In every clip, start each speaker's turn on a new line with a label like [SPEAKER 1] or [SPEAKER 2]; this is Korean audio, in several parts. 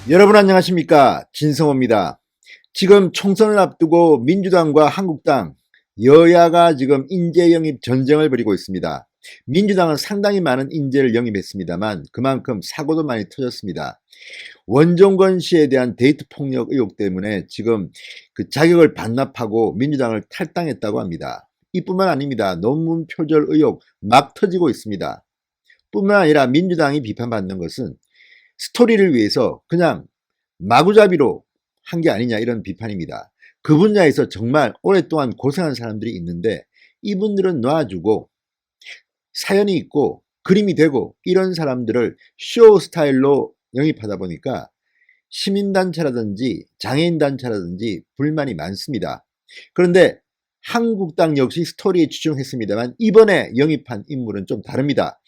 [SPEAKER 1] 여러분 안녕하십니까? 진성호입니다. 지금 총선을 앞두고 민주당과 한국당 여야가 지금 인재 영입 전쟁을 벌이고 있습니다. 민주당은 상당히 많은 인재를 영입했습니다만 그만큼 사고도 많이 터졌습니다. 원종건 씨에 대한 데이트 폭력 의혹 때문에 지금 그 자격을 반납하고 민주당을 탈당했다고 합니다. 이뿐만 아닙니다. 논문 표절 의혹 막 터지고 있습니다. 뿐만 아니라 민주당이 비판받는 것은 스토리를 위해서 그냥 마구잡이로 한 게 아니냐 이런 비판입니다. 그 분야에서 정말 오랫동안 고생한 사람들이 있는데 이분들은 놔주고 사연이 있고 그림이 되고 이런 사람들을 쇼 스타일로 영입하다 보니까 시민단체라든지 장애인단체라든지 불만이 많습니다. 그런데 한국당 역시 스토리에 집중했습니다만 이번에 영입한 인물은 좀 다릅니다.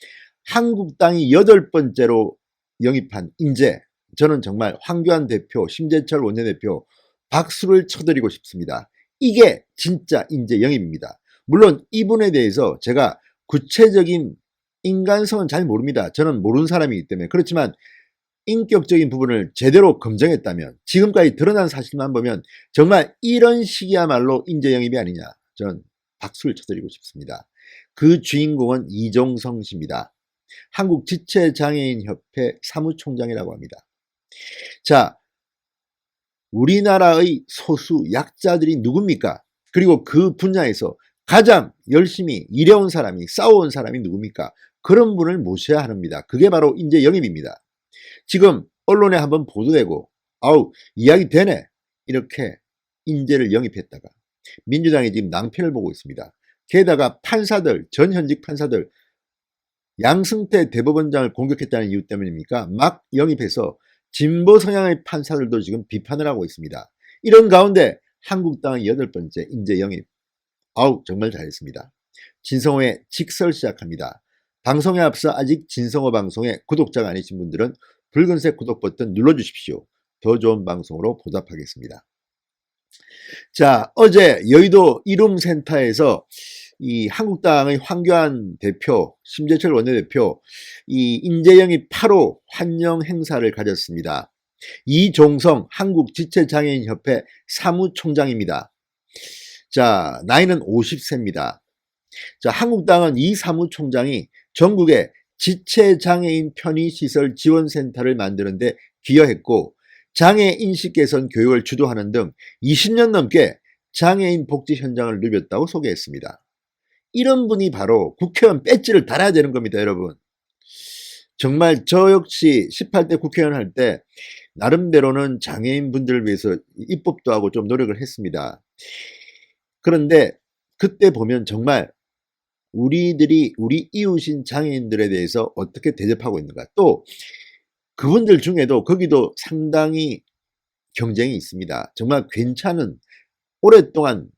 [SPEAKER 1] 한국당이 8번째로 영입한 인재, 저는 정말 황교안 대표, 심재철 원내대표 박수를 쳐드리고 싶습니다. 이게 진짜 인재 영입입니다. 물론 이분에 대해서 제가 구체적인 인간성은 잘 모릅니다. 저는 모르는 사람이기 때문에. 그렇지만 인격적인 부분을 제대로 검증했다면, 지금까지 드러난 사실만 보면 정말 이런 식이야말로 인재 영입이 아니냐, 저는 박수를 쳐드리고 싶습니다. 그 주인공은 이종성 씨입니다. 한국지체장애인협회 사무총장이라고 합니다. 자, 우리나라의 소수 약자들이 누굽니까? 그리고 그 분야에서 가장 열심히 일해온 사람이, 싸워온 사람이 누굽니까? 그런 분을 모셔야 합니다. 그게 바로 인재 영입입니다. 지금 언론에 한번 보도되고 아우 이야기 되네 이렇게 인재를 영입했다가 민주당이 지금 낭패를 보고 있습니다. 게다가 판사들, 전현직 판사들 양승태 대법원장을 공격했다는 이유 때문입니까? 막 영입해서 진보 성향의 판사들도 지금 비판을 하고 있습니다. 이런 가운데 한국당의 8번째 인재 영입. 아우 정말 잘했습니다. 진성호의 직설 시작합니다. 방송에 앞서 아직 진성호 방송의 구독자가 아니신 분들은 붉은색 구독 버튼 눌러주십시오. 더 좋은 방송으로 보답하겠습니다. 자, 어제 여의도 이룸센터에서 이 한국당의 황교안 대표, 심재철 원내대표 이 인재 영입 8호 환영 행사를 가졌습니다. 이종성 한국지체장애인협회 사무총장입니다. 자, 나이는 50세입니다. 자, 한국당은 이 사무총장이 전국에 지체장애인 편의시설 지원센터를 만드는데 기여했고 장애 인식 개선 교육을 주도하는 등 20년 넘게 장애인 복지 현장을 누볐다고 소개했습니다. 이런 분이 바로 국회의원 배지를 달아야 되는 겁니다, 여러분. 정말 저 역시 18대 국회의원 할 때 나름대로는 장애인 분들을 위해서 입법도 하고 좀 노력을 했습니다. 그런데 그때 보면 정말 우리 이웃인 장애인들에 대해서 어떻게 대접하고 있는가. 또 그분들 중에도 거기도 상당히 경쟁이 있습니다. 정말 괜찮은 오랫동안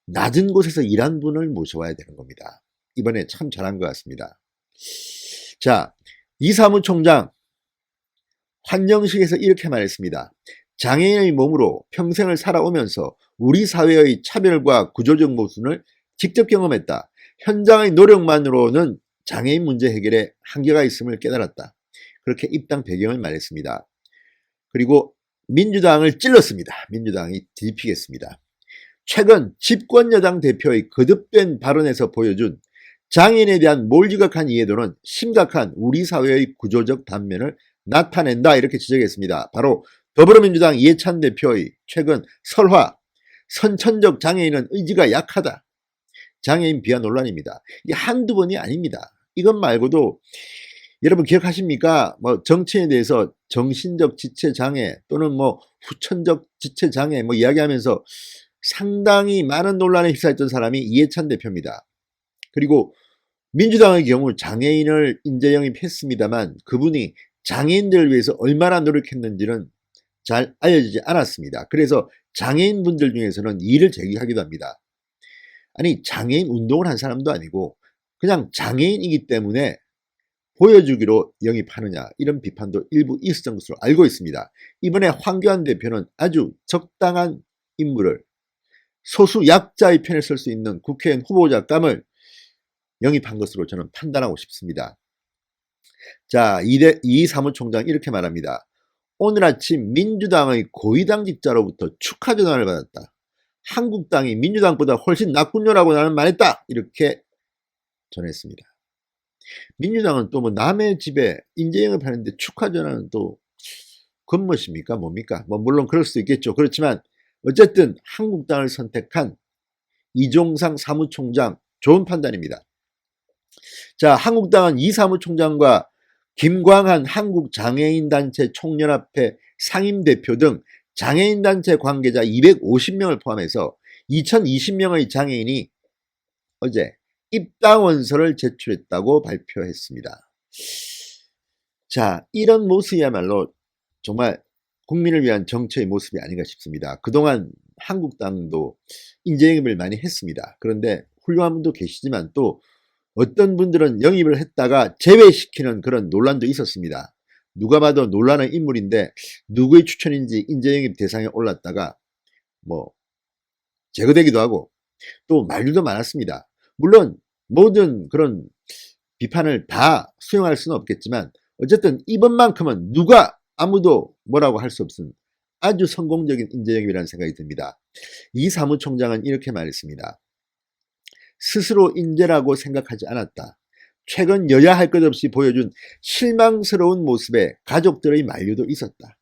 [SPEAKER 1] 낮은 곳에서 일한 분을 모셔와야 되는 겁니다. 이번에 참 잘한 것 같습니다. 자, 이 사무총장 환영식에서 이렇게 말했습니다. 장애인의 몸으로 평생을 살아오면서 우리 사회의 차별과 구조적 모순을 직접 경험했다. 현장의 노력만으로는 장애인 문제 해결에 한계가 있음을 깨달았다. 그렇게 입당 배경을 말했습니다. 그리고 민주당을 찔렀습니다. 민주당이 뒤집히겠습니다. 최근 집권여당 대표의 거듭된 발언에서 보여준 장애인에 대한 몰지각한 이해도는 심각한 우리 사회의 구조적 단면을 나타낸다 이렇게 지적했습니다. 바로 더불어민주당 이해찬 대표의 최근 설화, 선천적 장애인은 의지가 약하다. 장애인 비하 논란입니다. 이게 한두 번이 아닙니다. 이것 말고도 여러분 기억하십니까? 뭐 정치에 대해서 정신적 지체장애 또는 뭐 후천적 지체장애 뭐 이야기하면서 상당히 많은 논란에 휩싸였던 사람이 이해찬 대표입니다. 그리고 민주당의 경우 장애인을 인재 영입했습니다만 그분이 장애인들을 위해서 얼마나 노력했는지는 잘 알려지지 않았습니다. 그래서 장애인분들 중에서는 이의를 제기하기도 합니다. 아니 장애인 운동을 한 사람도 아니고 그냥 장애인이기 때문에 보여주기로 영입하느냐 이런 비판도 일부 있었던 것으로 알고 있습니다. 이번에 황교안 대표는 아주 적당한 인물을 소수 약자의 편에 설 수 있는 국회의원 후보자감을 영입한 것으로 저는 판단하고 싶습니다. 자, 이 사무총장 이렇게 말합니다. 오늘 아침 민주당의 고위당직자로부터 축하 전화를 받았다. 한국당이 민주당보다 훨씬 낫군요라고 나는 말했다. 이렇게 전했습니다. 민주당은 또 뭐 남의 집에 인재 영입하는데 축하 전화는 또 겉멋입니까? 뭡니까? 뭐 물론 그럴 수도 있겠죠. 그렇지만 어쨌든 한국당을 선택한 이종상 사무총장 좋은 판단입니다. 자, 한국당은 이 사무총장과 김광한 한국장애인단체 총연합회 상임대표 등 장애인단체 관계자 250명을 포함해서 2020명의 장애인이 어제 입당 원서를 제출했다고 발표했습니다. 자, 이런 모습이야말로 정말 국민을 위한 정치의 모습이 아닌가 싶습니다. 그동안 한국당도 인재 영입을 많이 했습니다. 그런데 훌륭한 분도 계시지만 또 어떤 분들은 영입을 했다가 제외시키는 그런 논란도 있었습니다. 누가 봐도 논란의 인물인데 누구의 추천인지 인재 영입 대상에 올랐다가 뭐 제거되기도 하고 또 말들도 많았습니다. 물론 모든 그런 비판을 다 수용할 수는 없겠지만 어쨌든 이번만큼은 누가 아무도 뭐라고 할 수 없은 아주 성공적인 인재 영입이라는 생각이 듭니다. 이 사무총장은 이렇게 말했습니다. 스스로 인재라고 생각하지 않았다. 최근 여야 할 것 없이 보여준 실망스러운 모습에 가족들의 만류도 있었다.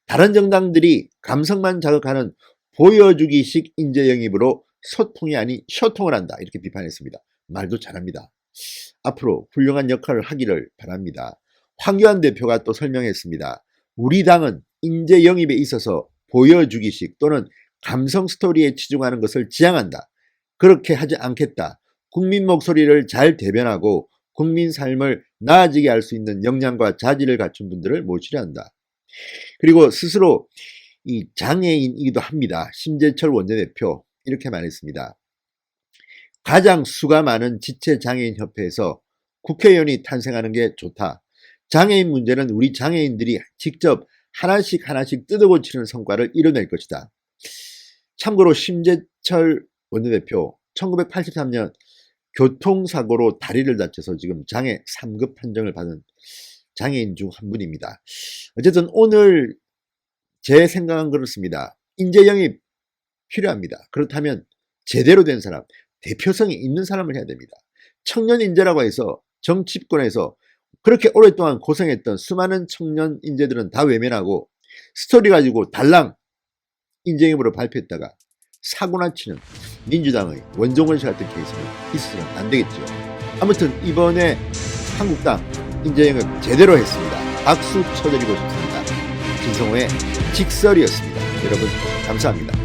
[SPEAKER 1] 다른 정당들이 감성만 자극하는 보여주기식 인재 영입으로 소통이 아닌 쇼통을 한다. 이렇게 비판했습니다. 말도 잘합니다. 앞으로 훌륭한 역할을 하기를 바랍니다. 황교안 대표가 또 설명했습니다. 우리 당은 인재 영입에 있어서 보여주기식 또는 감성 스토리에 치중하는 것을 지향한다. 그렇게 하지 않겠다. 국민 목소리를 잘 대변하고 국민 삶을 나아지게 할 수 있는 역량과 자질을 갖춘 분들을 모시려 한다. 그리고 스스로 이 장애인이기도 합니다. 심재철 원내대표 이렇게 말했습니다. 가장 수가 많은 지체장애인협회에서 국회의원이 탄생하는 게 좋다. 장애인 문제는 우리 장애인들이 직접 하나씩 뜯어고치는 성과를 이뤄낼 것이다. 참고로 심재철 원내대표 1983년 교통사고로 다리를 다쳐서 지금 장애 3급 판정을 받은 장애인 중 한 분입니다. 어쨌든 오늘 제 생각은 그렇습니다. 인재 영입 필요합니다. 그렇다면 제대로 된 사람, 대표성이 있는 사람을 해야 됩니다. 청년 인재라고 해서 정치권에서 그렇게 오랫동안 고생했던 수많은 청년 인재들은 다 외면하고 스토리 가지고 달랑 인재 영입으로 발표했다가 사고나 치는 민주당의 원종원 씨 같은 케이스는 있으면 안 되겠죠. 아무튼 이번에 한국당 인재 영입 제대로 했습니다. 박수 쳐드리고 싶습니다. 진성호의 직설이었습니다. 여러분 감사합니다.